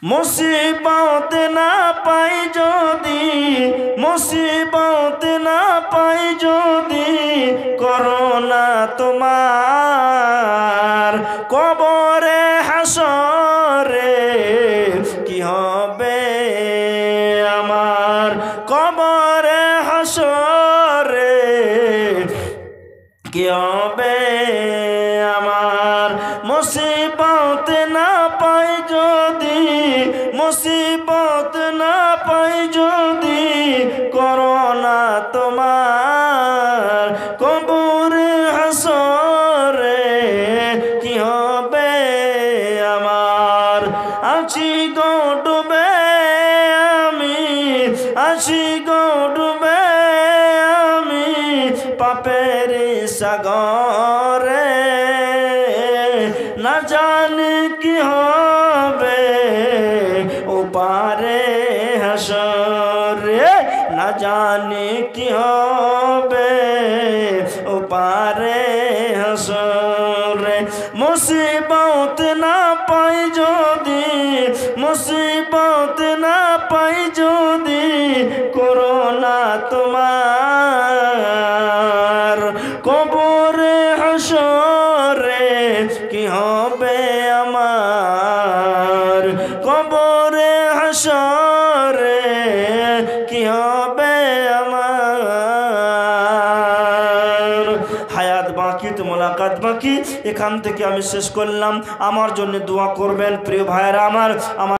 মুসিবত না পাই যদি, মুসিবত না পাই যদি, করোনা তোমার কবরে হাসরে কি হবে আমার, কবরে হাসরে কি হবে আমার। মুসিবত না পাই যদি, মুসিবত না পাই যদি, করোনা তোমার কবরে হাসরে কি হবে আমার। আছি গো ডুবে আমি, আছি গো ডুবে আমি পাপের সাগরে, না জানি কি হবে ওপারে হাসরে, না জানি কি হবে ওপারে হাসরে। মুসিবত না পাই যদি, মুসিবত না পাই যদি, করোনা তোমার কবরে হাসরে কি হবে আমার, কবরে হাসরে কি হবে আমার। হায়াত বাকি তো মোলাকাত বাকি। এখান থেকে আমি শেষ করলাম। আমার জন্য দোয়া করবেন প্রিয় ভাইরা আমার।